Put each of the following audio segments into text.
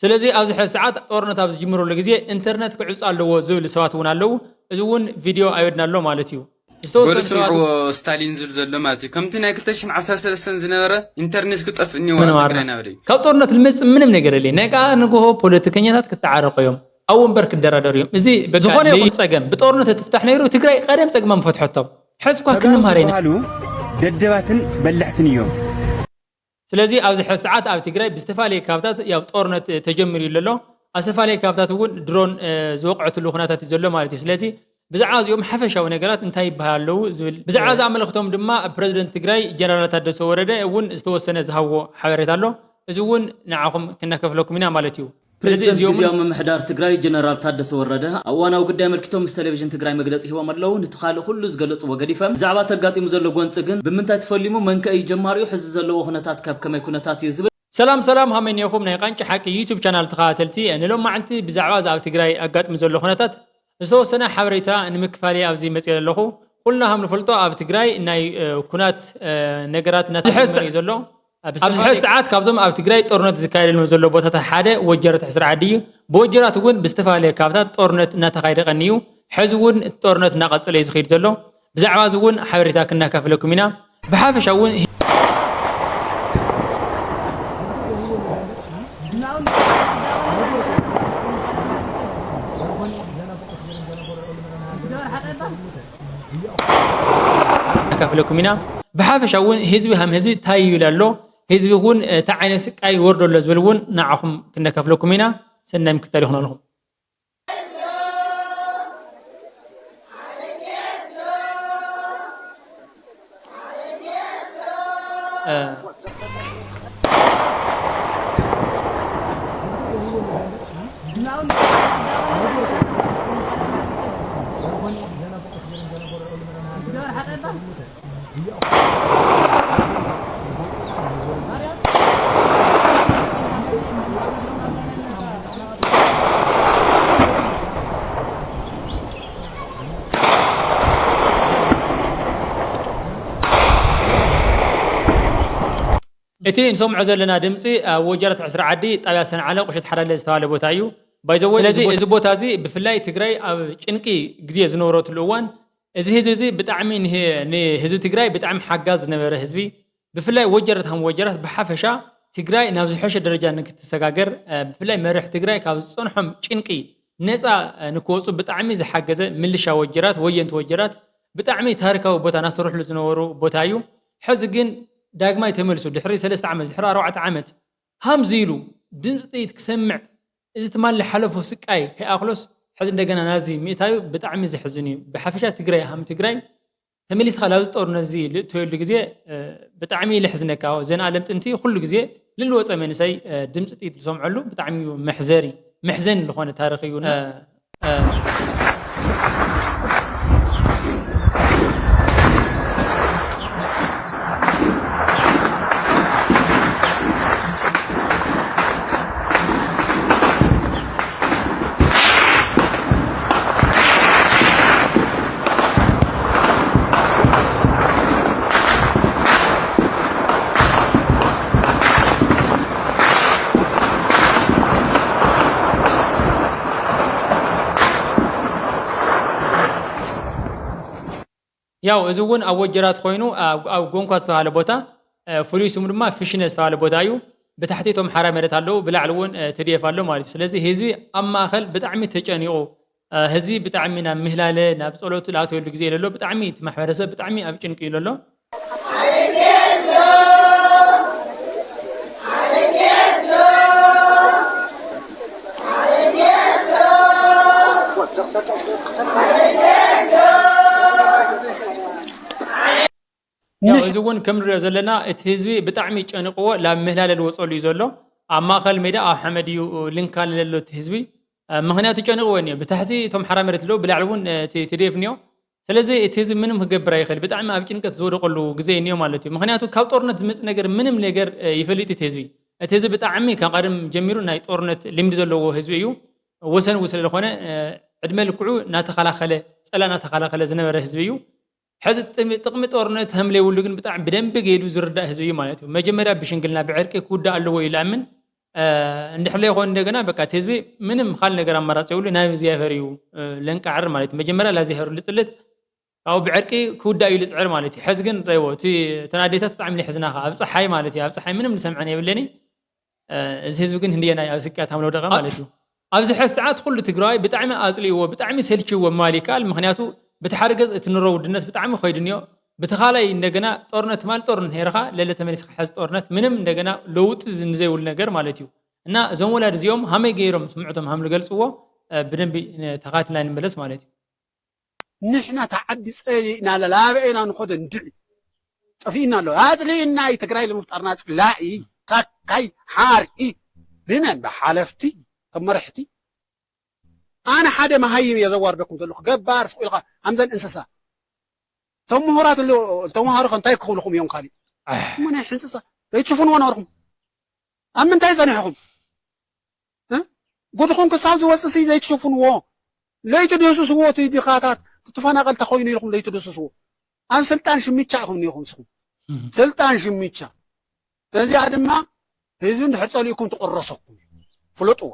ስለዚህ ኣብዚ ሕዚ ሰዓት ጦርነት ኣብ ዝጅምረሉ ግዜ ኢንተርኔት ክዕፅ ኣለዎ ዝብል ሰባት እውን ኣለዉ እዚ እውን ቪድዮ ኣይወድና ኣሎ ማለት እዩ ስምዑ ስታሊን ዝብል ዘሎ ማለት እዩ ከምቲ ናይ 2013 ዝነበረ ኢንተርኔት ክጠፍእ እኒዎ ትግራይና በለ ካብ ጦርነት ልመፅእ ምንም ነገር የለ ናይ ቃ ንግሆ ፖለቲከኛታት ክተዓረቑ እዮም ኣብ ወንበር ክደራደሩ እዮም እዚ ዝኾነ ይኹን ፀገም ብጦርነት ትፍታሕ ነይሩ ትግራይ ቀደም ፀገማ ምፈትሐቶም ሕዚ እኳ ክንምሃር ኢና ደደባትን በላሕትን እዮም ስለዚ ኣብዚ ሕዚ ሰዓት ኣብ ትግራይ ብዝተፈላለየ ካብታት ያው ጦርነት ተጀሚሩ ኣሎ ኣብ ዝተፈላለዩ ካብታት እውን ድሮን ዝወቅዕትሉ ኩነታት እዩ ዘሎ ማለት እዩ ስለዚ ብዛዕባ እዚኦም ሓፈሻዊ ነገራት እንታይ ይበሃሉ ዝብል ብዛዕባ ዝኣመለክቶም ድማ ፕሬዝደንት ትግራይ ጀነራል ታደሰ ወረደ እውን ዝተወሰነ ዝሃቦ ሓበሬታ ኣሎ እዚ እውን ንዓኹም ክነከፍለኩም ኢና ማለት እዩ ፕሬዝደንት ግዚያዊ ምምሕዳር ትግራይ ጀነራል ታደሰ ወረደ እዋናዊ ጉዳይ መልክቶም ምስ ቴሌቪዥን ትግራይ መግለፂ ሂቦም ኣለዉ ንትኻሊ ኩሉ ዝገለፅዎ ገዲፈም ብዛዕባ ተጋጢሙ ዘሎ ጎንፂ ግን ብምንታይ ተፈሊሙ መንከ እዩ ጀማርዩ ሕዚ ዘለዎ ኩነታት ካብ ከመይ ኩነታት እዩ ዝብል ሰላም ሰላም ሃመን ኢኹም ናይ ቃንጭ ሓቂ ዩቲዩብ ቻናል ተኸታተልቲ ንሎም መዓልቲ ብዛዕባ ኣብ ትግራይ ኣጋጥሚ ዘሎ ኩነታት ዝተወሰነ ሓበሬታ ንምክፋል ኣብዚ መፅእ ኣለኹ ኩልና ከም ንፈልጦ ኣብ ትግራይ ናይ ኩናት ነገራት እናተሕሰ እዩ ዘሎ ኣብዚ ሕዚ ሰዓት ካብዞም ኣብ ትግራይ ጦርነት ዝካየደሉ ዘሎ ቦታታት ሓደ ወጀራት ሕስር ዓዲ እዩ ብወጀራት እውን ብዝተፈላለየ ካብታት ጦርነት እናተኻየደ ቀኒ እዩ ሕዚ እውን ጦርነት እናቐፀለ እዩ ዝኸይድ ዘሎ ብዛዕባ እዚ እውን ሓበሬታ ክናካፍለኩም ኢና ብሓፈሻ እውን كافلكم هنا بحافش أون هزبي هم هزبي تايو لالو هزبي هون تعين سكاي وردو لزبلون نعهم كنا كافلكم هنا سنة يمكن تاريخنا لهم اتين سمع زلنا دمصي وجرت عسر عدي طابيا سنعله قشت حداله استواله ቦታ እዩ ባይዘው ለዚ እዚ ቦታ እዚ ብፍላይ ትግራይ ኣብ ጭንቂ ግዜ ዝነበረሉ እዋን እዚ ህዝቢ ብጣዕሚ ህዝቢ ትግራይ ብጣዕሚ ሓጋዝ ዝነበረ ህዝቢ ብፍላይ ወጀረት ከም ወጀረት ብሓፈሻ ትግራይ ናብ ዝሐሸ ደረጃ ንክትሰጋገር ብፍላይ መርሕ ትግራይ ካብ ዝፀንሖም ጭንቂ ነፃ ንክወፁ ብጣዕሚ ዝሓገዘ ምልሻ ወጀራት ወየንት ወጀራት ብጣዕሚ ታሪካዊ ቦታ ናሰርሕሉ ዝነበሩ ቦታ እዩ ሕዚ ግን ዳግማይ ተመልሱ ድሕሪ 3 ዓመት ድሕሪ 4 ዓመት ሃምዚ ኢሉ ድምፂ ጥይት ክሰምዕ እዚ ትማል ሓለፉ ስቃይ ከኣኽሎስ ሕዚ እንደገና ናዚ ሚእታዩ ብጣዕሚ ዝሕዝን እዩ ብሓፈሻ ትግራይ ሃም ትግራይ ተመሊስኻ ላብ ጦርነት እዚ ልእተየሉ ግዜ ብጣዕሚ ልሕዝነካ ዘን ዓለም ጥንቲ ኩሉ ግዜ ልልወፀ መንሰይ ድምፂ ጥይት ዝሰምዐሉ ብጣዕሚ መሕዘን ዝኾነ ታሪኽ እዩ ያው እዚ እውን ኣብ ወጀራት ኮይኑ ኣብ ጎንኳ ዝተባሃለ ቦታ ፍሉይ ስሙ ድማ ፍሽነ ዝተባሃለ ቦታ እዩ ብታሕቲቶም ሓራ መሬት ኣለዉ ብላዕሊ እውን ተዲየፍ ኣሎ ማለት እዩ ስለዚ ህዝቢ ኣብ ማእኸል ብጣዕሚ ተጨኒቑ ህዝቢ ብጣዕሚ ናብ ምህላለ ናብ ጸሎቱ ላተየሉ ግዜ ዘሎ ብጣዕሚ እቲ ማሕበረሰብ ብጣዕሚ ኣብ ጭንቂ እዩ ዘሎ ያው እዚ እውን ከም ንሪኦ ዘለና እቲ ህዝቢ ብጣዕሚ ጨንቕዎ ላብ ምህላለ ዝወፀሉ እዩ ዘሎ ኣብ ማእኸል ሜዳ ኣብ ሓመድ እዩ ልንካል ዘሎ እቲ ህዝቢ ምክንያቱ ጨንቕዎ እኒኦ ብታሕቲ እቶም ሓራ መሬት ኣለዉ ብላዕሊ እውን ትደየፍ እኒኦ ስለዚ እቲ ህዝቢ ምንም ክገብር ኣይኽእል ብጣዕሚ ኣብ ጭንቀት ዝወደቐሉ ግዜ እኒኦ ማለት እዩ ምክንያቱ ካብ ጦርነት ዝመፅእ ነገር ምንም ነገር ይፈልጥ እቲ ህዝቢ ብጣዕሚ ካብ ቀደም ጀሚሩ ናይ ጦርነት ልምዲ ዘለዎ ህዝቢ እዩ ወሰን ስለ ዝኾነ ዕድመ ልክዑ እናተኸላኸለ ፀላ እናተኸላኸለ ዝነበረ ህዝቢ እዩ ሕዚ ጥቕሚ ጦርነት ከም ዘይብሉ ግን ብጣዕሚ ብደንቢ ገይዱ ዝርዳእ ህዝቢ እዩ ማለት እዩ መጀመርያ ብሽንግልና ብዕርቂ ክውዳእ ኣለዎ እዩ ዝኣምን እንድሕለ ይኮን እንደገና በቃ ህዝቢ ምንም ካል ነገር አማራጭ ይውል ናይ ዝያፈሪዩ ለንቃዕር ማለት መጀመሪያ ላዚያፈሩ ልጽልት او بعرقي كودا يلصعر مالتي حزقن ريو تي تناديتات طعم لي حزناها ابصحاي مالتي ابصحاي منم لسمعني يبلني زهزو كن هندينا اسكات عملو دقه مالتي ابز حس ساعات كل تግራይ بطعم اصلي وبطعم سلچو ماليكال مخنياتو بتحرجز اتنرو ودنت بطعم خيدنيو بتخالاي እንደገና ጦርነት ማል ጦርነት ሄረኻ ለለ ተመልስ حز ጦርነት ምንም እንደገና ለውጥ ዝንዘይውል ነገር ማለትዩ እና ዞም ወላድ ዚዮም ሃመይ ገይሮም ስምዑቶም ሃም ልገልጽዎ በደንብ ተኻትልና እንመለስ ማለትዩ نحنا تعدي صينا لابعنا نخد ندعي طفينا له هازلينا يتقراي لمفترنا لاقي كاي حارقي بمن بحالفتي مرحتي انا حدا ما هي يزوار بكم تلو جبار فوق الغا همزن انسسا تمهرات اللي تمهر كنت يكخلكم يوم قالي من انسسا يتشوفون وانا وركم ام انت يزنحكم ها قلتكم كساوز وسسي زي تشوفون و لا يتدوسوا صوتي دي خاطات تفناقل تخويني لكم لا يتدوسوا ام سلطان شميتشا هم يخون سلطان شميتشا ስለዚህ አድማ ህዝብን ሕጸልይኩም ተቆረሰኩም ፍለጡዋ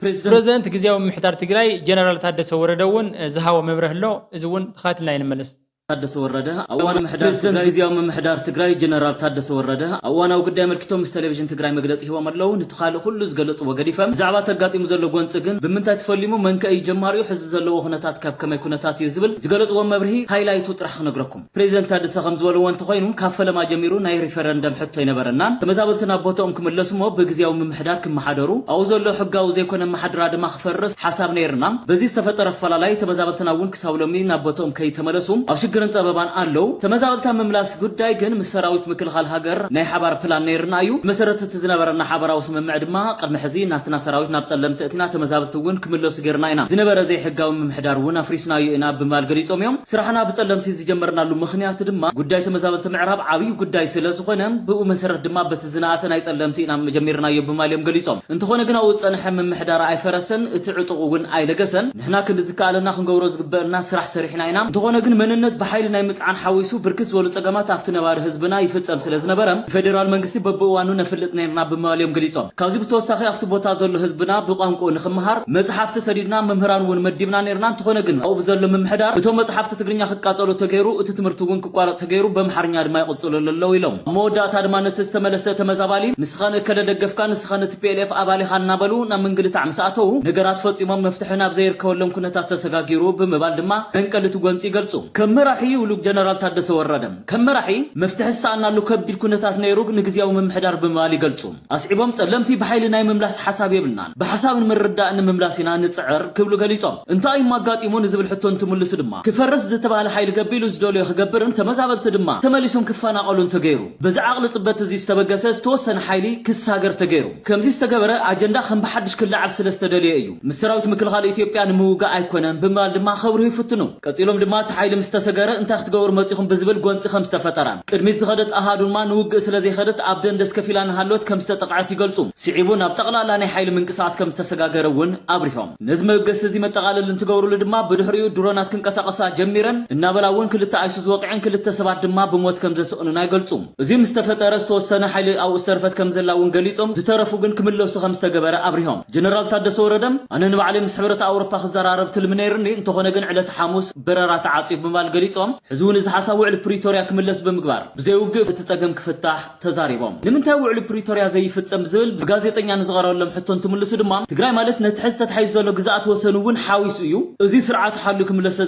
ፕሬዝዳንት ግዚያዊ ምሕዳር ትግራይ ጀነራል ታደሰ ወረደ እውን ዝሃቦ መብርህ ኣሎ እዚ እውን ተኻትልና ይንመለስ ታደሰ ወረደ አዋና ምሕዳር ትግራይ ግዚያዊ ምሕዳር ትግራይ ጀነራል ታደሰ ወረደ አዋናው ጉዳይ መልክቶም ምስ ቴሌቪዥን ትግራይ መግለጽ ሂቦም ኣለው ንትኻለ ሁሉ ዝገለጹ ወገዲፈም ዛዕባ ተጋጢሙ ዘሎ ጎንጽ ግን ብምንታይ ተፈሊሙ መንከይ ጀማሪው ሕዚ ዘለዎ ኩነታት ካብ ከመይ ኩነታት እዩ ዝብል ዝገለጽዎ መብርሂ ሃይላይቱ ጥራሕ ክነግረኩም ፕሬዝዳንት ታደሰ ከም ዝበልዎ እንተኮይኑ ካብ ፈለማ ጀሚሩ ናይ ሪፈረንደም ሕቶ ይነበረና ተመዛበልትና ቦታኦም ክምለሱሞ ብግዚያዊ ምሕዳር ክመሓደሩ ኣው ዘሎ ሕጋዊ ዘይኮነ መሓድራ ድማ ክፈርስ ሓሳብ ነይርና በዚ ዝተፈጠረ ፈላላይ ተመዛበልትና እውን ክሳብሎሚ ናብ ቦታኦም ከይተመለሱ ግርን ጸበባን አለው ተመዛበልታ መምላስ ጉዳይ ግን መሰራዊት ምክልኻል ሀገር ናይ ሓባር ፕላን ነይርና እዩ መሰረተ ዝነበረና ሓባራዊ ስምምዕ ድማ ቅድሚ ሕዚ ናትና ሰራዊት ናብ ጸለምቲ እትና ተመዛበልቲ እውን ክምለሱ ገርና ኢና ዝነበረ ዘይ ሕጋዊ ምሕዳር እውን አፍሪስናዩ ኢና በማል ገሊጾም እዮም ስራሕና በጸለምቲ ዝጀመርናሉ ምኽንያት ድማ ጉዳይ ተመዛበልቲ ምዕራብ ዓብይ ጉዳይ ስለዝኾነ ብኡ መሰረት ድማ በትዝናኣሰ ናይ ጸለምቲ ኢና መጀመርናዩ በማል እዮም ገሊጾም እንተኾነ ግን አው ጸንሐ ምሕዳር ኣይፈረሰን እቲ ዕጡቕ እውን ኣይለገሰን ንሕና ክንዝካኣለና ክንገብሮ ዝግበአና ስራሕ ሰሪሕና ኢና እንተኾነ ግን መንነት بحيل ناي مصعن حويسو بركز ولو ጸገማት አፍት ነባር ህዝብና ይፈጸም ስለዝነበረም ፌደራል መንግስቲ በበዋኑ ነፍልጥ ነርና በማልዮም ገሊጾም ካብዚ ብተወሳኺ አፍት ቦታ ዘሎ ህዝብና በቋንቋ ንኽመሃር መጽሐፍቲ ሰዲድና መምህራን ወን መዲብና ነርና እንተኾነ ግን አው በዘሎ መምሕዳር እቶም መጽሐፍቲ ትግርኛ ክቃጸሉ ተገይሩ እቲ ትምህርቱ ግን ክቋረጥ ተገይሩ በመሐርኛ ድማ ይቆጽሉልለው ኢሎም ሞዳታ ድማ ነተስተመለሰ ተመዛባሊ ንስኻነ ከለደገፍካ ንስኻነ TPLF አባሊ ኻና በሉ ና መንግልታ ዓምሳአተው ነገራት ፈጺሞም መፍትሕና በዘይርከወሎም ኩነታት ተሰጋጊሩ በመባል ድማ እንቀልቱ ጎንጽ ይገልጹ ከመራሒ ولو جنرال تادس وردم كمرحي مفتح الساعنا لو كبير كنتات نيروغ نغزياو ممحدار بمالي غلصو اسعيبهم صلمتي بحيل ناي مملاس حساب يبلنا بحساب المردا ان مملاسنا نصعر كبلو غليصوم انتاي ماغاطيمون زبل حتون تملس دما كفرس زتبال حيل غبيلو زدولو يخغبر انت مزابلت دما تمليسون كفانا قولون تغيرو بز عقل صبت زي استبغسس توسن حيلي كس هاجر تغيرو كمزي استغبره اجندا خم بحدش كل عل سلستدلي ايو مسراوت مكلخال اثيوبيا نموغا ايكونن بمال دما خبرو يفتنو قتيلهم دما حيل مستسغره انت تغور مصيخم بزبل غونص خمس تفطران قدميت زخدت احادون ما نوغ سلازي خدت ابدن دس كفيلان هالوت كمس تقعت يغلصو سيعيبون اب تقلالا ني حيل منقساس كم تسغاغرون ابريهم نزم غسزي متقالل انتغورو لدما بدحريو درونات كنقساقسا جميرن እና በላውን ክልተ አይሱዝ ወቅዕን ክልተ ሰባት ድማ በሞት ከም ዘስኡና ይገልጹም እዚ ምስተፈጠረስ ተወሰነ ኃይል አው ስተርፈት ከም ዘላውን ገሊጾም ዝተረፉ ግን ክምለሱ ከም ዝተገበረ አብሪሆም ጀነራል ታደሰ ወረደም አነን ባዓለ ምስሕብረት አውሮፓ ክዘራረብ ትልምነይርኒ እንተኾነ ግን ዕለት ሐሙስ በረራ ተዓጽፍ በማል ገሊጾም ሕዙን እዚ ሐሳብ ውዕል ፕሪቶሪያ ክምለስ በመግባር ብዘይውግፍ ተጸገም ክፍታህ ተዛሪቦም ንምንታይ ውዕል ፕሪቶሪያ ዘይፍጸም ዝብል ጋዜጠኛ ንዝቀረበሎም ሕቶን ትምልሱ ድማ ትግራይ ማለት ነትሕዝተት ሓይዝ ዘሎ ግዛኣት ወሰኑውን ሓዊሱ እዩ እዚ ስርዓት ሓሉ ክምለስ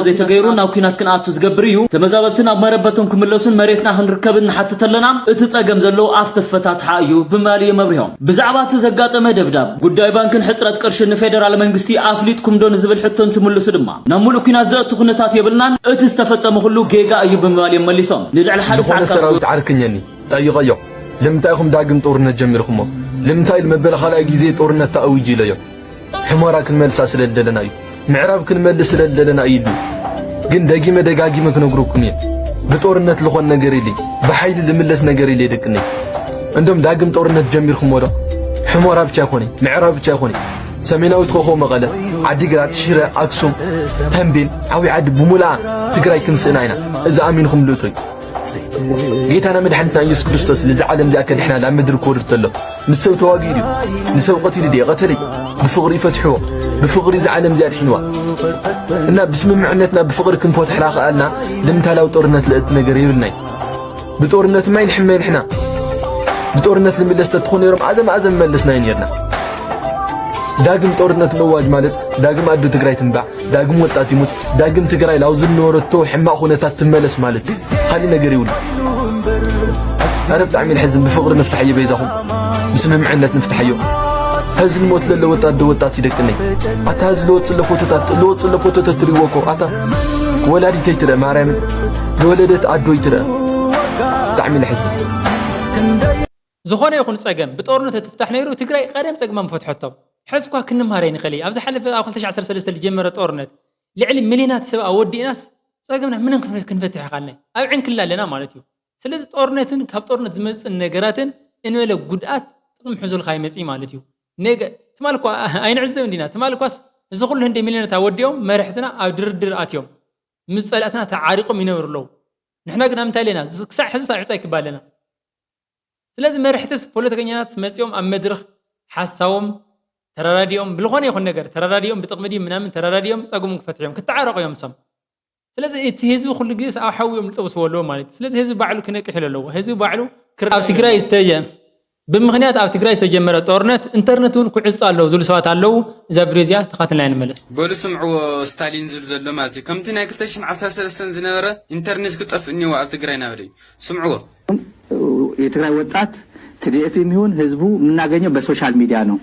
ዘይተገይሩ ናብ ኩናት ክንኣቱ ዝገብር እዩ ተመዛበልትን ኣብ መረበቶም ክምለሱን መሬትና ክንርከብን ሓተተለና እቲ ጸገም ዘሎ ኣፍተፈታትሓ እዩ በማል የመብሪሆም ብዛዕባ ተዘጋጠመ ደብዳብ ጉዳይ ባንክን ሕጽረት ቅርሺ ንፌደራል መንግስቲ ኣፍሊጥኩም ዶን ዝብል ሕቶን ትምልሱ ድማ ናብ ሙሉእ ኩናት ዘእቱ ኩነታት የብልናን እቲ ዝተፈጸመ ሁሉ ጌጋ እዩ በማል የመሊሶም ልዕል ሓደ ሰዓት ዓርክኛኒ ጠይቀዮ ለምንታይኩም ዳግም ጦርነት ጀሚርኩሞ ለምንታይ ለመበለ ኻልኣይ ጊዜ ጦርነት ተአውጅ ኢለዮ ሕሞራ ክንመልሳ ስለደለና እዩ ምዕራብ ክንመልስ ስለደለና እዩ ግን ደጋጊመ ክነግረኩም እየ በጦርነት ለኾን ነገር የለኝ በኃይል ልምለስ ነገር የለ ደቅኔ እንደም ዳግም ጦርነት ጀሚርኩም ወዶ ሕሞራ ብቻ ይኾነ ምዕራብ ብቻ ይኾነ ሰሜናዊት ኮኾ መቐለ ዓዲግራት ሽረ አክሱም ተንቤን ዓዊ ዓዲ ብሙላ ትግራይ ክንስእና ኢና እዚ ኣሚንኩም ልእቶይ جيتنا مدحنتنا يسوع كريستوس لزعلم ذاك إحنا لا مدرك ورد له مسوي تواجدي نسوي قتيل دي قتلي بفقري فتحوه بفقري زعلم زاد حنوا إن بسم معناتنا بفقري كن فتح راق قالنا لم تلاو طورنا تلقتنا قريبنا بطورنا ما ينحمل إحنا بطورنا لما لست تدخل يوم عزم ملسنا ينيرنا داقم طورنا نواج مالت داقم أدو تقراي تنبع داقم وطات يموت داقم تقراي لو زل نورتو حما خونتات تملس مالت خلينا قريول أنا بتعمل حزن بفقر نفتح أي بيزهم بسم معنات نفتح أيوه هزل موت للو وطات دو وطات يدكني أتا هزل وتصل فوتوتات تريوكو أتا ولادي تيترى مارام ولدت أدو يترى تعمل حزن زخونه يكون صقم بطورنه تفتح نيرو تግራይ ቀደም صقم فتحته حسبك كن مهارين خلي ابز حلف 2013 الجمره طورنت لعلي مليونات سبا ودي ناس صقمنا من كنفتح قالنا ابعين كلالنا مالتي ስለዚ ጦርነትን ካብ ጦርነት ዝመጽ ነገራትን እንበለ ጉድአት ጥቅም ሕዙል ካይመጽ ማለትዩ ነገ ትማልኳ አይንዕዘብ እንዲና ትማልኳስ እዚ ኩሉ እንደ ሚሊዮናት አወዲዮም መርሕትና ኣብ ድርድር አትዮም ምስ ጸላእትና ተዓሪቆም ይነብሩለው ንሕና ግን አምታለና ክሳዕ ሕዚ ሳዕጻይ ክባለና ስለዚ መርሕትስ ፖለቲከኛታት መጽዮም ኣብ መድረኽ ሓሳቦም ተራራዲዮም ብልኾነ ይኹን ነገር ተራራዲዮም ብጥቅምዲ ምናምን ተራራዲዮም ጸጉም ክፈትሕዮም ክተዓረቆዮም ሰም ስለዚህ እቲ ህዝብ ኩሉ ግዜ ኣብ ሓዊዮም ልጥብስወሎ ማለት ስለዚህ ህዝብ ባዕሉ ክነቅሕ ኣለዎ ህዝብ ባዕሉ ኣብ ትግራይ ብምኽንያት ኣብ ትግራይ ዝተጀመረ ጦርነት ኢንተርኔቱን ክዕጽ ኣለዎ ዝብሉ ሰባት ኣለዉ እዛ ቪድዮ ተኸታተልና ንመለስ በሉ ስምዑ ስታሊን ዝብል ዘሎ ማለት እዩ ከምቲ ናይ 2013 ዝነበረ ኢንተርኔት ክጠፍእ እኒዎ ኣብ ትግራይ ናበደዩ ስምዑዎ የትግራይ ወጣት ትዲኤፍ የሚሆን ህዝቡ የምናገኘው በሶሻል ሚዲያ ነው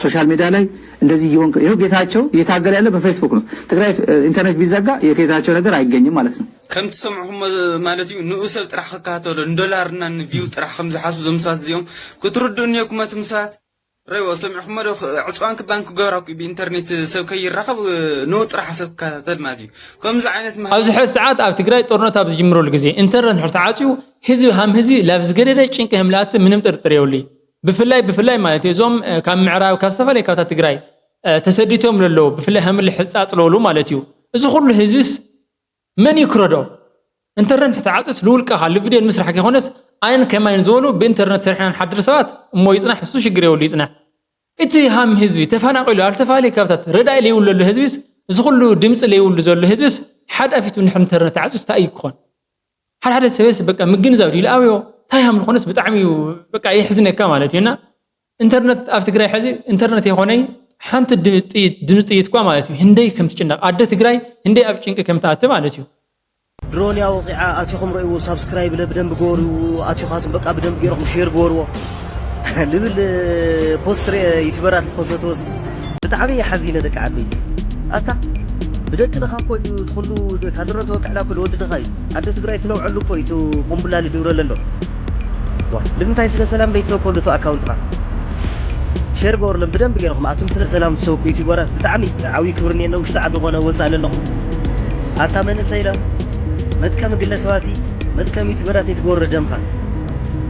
ሶሻል ሚዲያ ላይ እንደዚህ ይሆን ይሄው ጌታቸው እየታገለ ያለ በፌስቡክ ነው ትግራይ ኢንተርኔት ቢዘጋ የጌታቸው ነገር አይገኝም ማለት ነው ከምቲ ሰምዑም ማለት እዩ ንኡሰብ ጥራሕ ከካተሎ ዶላርና ቪው ጥራሕ ከም ዝሓሱ ዘምሳት እዚኦም ክትርድኡን የኩመት ምሳት ረይዎ ሰምዑም መዶ ዕፅዋን ባንክ ገበራኩ ብኢንተርኔት ሰብ ከይራኸብ ነው ጥራሕ ሰብ ከካተል ማለት እዩ ከምዚ ዓይነት ኣብዚ ሕዚ ሰዓት ኣብ ትግራይ ጦርነት ኣብ ዝጅምረሉ ግዜ ኢንተርኔት ሕርታ ዓፅዩ ህዝቢ ሃም ህዝቢ ላብ ዝገደደ ጭንቂ ህምላት ምንም ጥርጥር የውልይ ብፍላይ ማለት እዞም ካብ ምዕራብ ካብ ዝተፈለየ ካብታ ትግራይ ተሰዲቶም ለለው ብፍላይ ሃምል ሕጻጽ ለውሉ ማለት እዩ እዚ ኩሉ ህዝብስ መን ይክረዶ ኢንተርኔት ተዓጽስ ልውልቃ ቪድዮ ምስራሕ ከሆነስ አይን ከማይን ዝበሉ ብኢንተርኔት ሰርሕናን ሓድር ሰባት እሞ ይጽናሕ እሱ ሽግር የውሉ ይጽናሕ እቲ ሃም ህዝቢ ተፈናቂሉ አልተፋለየ ካብታት ረዳይ ለይውለሉ ህዝብስ እዚ ኩሉ ድምጽ ለይውሉ ዘሎ ህዝብስ ሓዳፊቱ ንሕር ኢንተርኔት ተዓጽስ ታይ ይኮን ሓደ ሰበስ በቃ ምግንዛብ ዲሉ ኣብዮ ታይሃም ልኾነስ ብጣዕሚ በቃ ይሕዝነካ ማለት እዩና ኢንተርኔት ኣብ ትግራይ ሕዚ ኢንተርኔት የኾነይ ሓንቲ ድምጽ ጥይት ኳ ማለት እዩ ህንደይ ከም ትጭነቕ ኣደ ትግራይ ህንደይ ኣብ ጭንቂ ከም ተኣት ማለት እዩ ድሮን ያው ወቂዓ ኣቲኹም ረእይዎ ሳብስክራይብ ለብደንብ ገበሩ ኣቲኻቱም በቃ በደንብ ገይሮም ሼር ገበርዎ ልብል ፖስተር ዩቲዩበራት ፖስተቶስ ብጣዕሚ ሓዚነ ደቂ ዓበይቲ ኣታ بدك خاكو تخلو كادرة توقع لك الود دخاي عدت تقرأ تنوع له بويتو قنبلة لدور لندو لم تايسل سلام بيت سو كله تو أكاونت خا شير قور لم بدن بيجينهم عتوم سل سلام تسو كيتي ورا بتعمي عوي كبرني إنه مش تعب لغنا وصل لنا عتا من سيلا متكم قلة سواتي متكم يتبرات يتقور رجم خان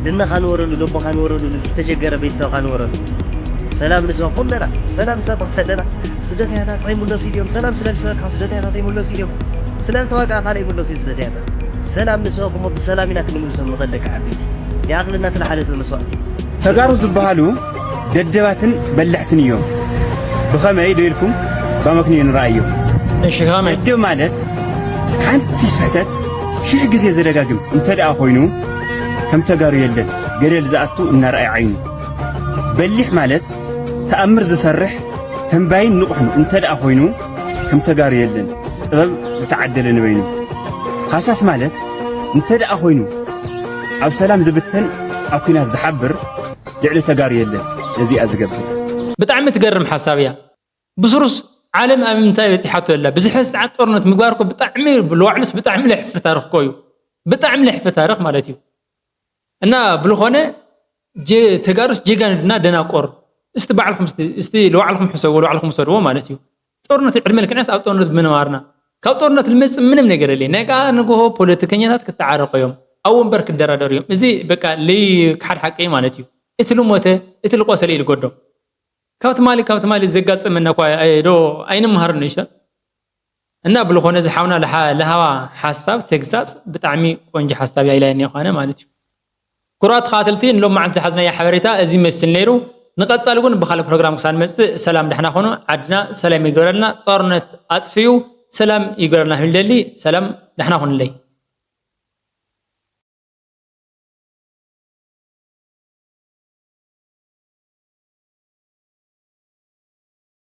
لنا خانور له لب خانور له تججر بيت سو خانور له سلام نسوا كلنا سلام سبق لنا سدت هذا طيب ولا سيديوم سلام سلام سلام سدت هذا طيب ولا سيديوم سلام توقع عليه ولا سيدت هذا سلام نسواكم بسلامنا كنا نسوا مصدق عبيدي يا أخي لنا تلحالة المسواتي تقارو زبالو ددباتن بلحتن يوم بخما يديركم بمكنين رأيو ايش خامي دو مالت حنتي سحتت شي غزي زرغاغم انت دا خوينو كم تقارو يلن قريل زاتو ان رأي عينو بلح مالت تأمر زسرح تنباين نقحنو انت دا خوينو كم تقارو يلن طبب زتعدل نبينو خاصاس مالت انت دا خوينو أو سلام زبتن أو كنا زحبر لعلو تقار يلن لذي أزقبه بتعم تقرم حسابيا بسروس عالم أمنتاي بسيحاته إلا بزحس عاد طورنت مقباركو بتعمير بالوعلس بتعمل لحفر تاريخ كويو بتعمل لحفر تاريخ مالتيو أنا بلغونة جي تقارس جيغان دنا قور استباعلكم لو علكم حسوا ولو علكم سروا مالتيو طورنت علم لك ناس أو طورنت منوارنا كاو طورنت المس منم نقر لي نقا نقوه بوليتيكينيات كتعارق يوم أو برك الدرادريوم إزي بقى لي كحد حقي مالتيو إتلو موته إتلو قوسلي القدو كابت مالي زقات من نقوى أيدو أين مهر نيشتا እና ብልኾነ ዝሓውና ለሃዋ ሓሳብ ተግሳጽ ብጣዕሚ ቆንጆ ሓሳብ ያይላይኒ ይኾነ ማለት እዩ ኩራት ተኸታተልቲ ንሎም መዓልቲ ዝሓዝናዮ ሓበሬታ እዚ መስል ነይሩ ንቐጻሊ እውን ብኻልእ ፕሮግራም ክሳብ ንመጽእ ሰላም ደሕና ኾኑ ዓድና ሰላም ይግበረልና ጦርነት ኣጥፍዩ ሰላም ይግበረልና ንብል ደሊ ሰላም ደሕና ኹንለይ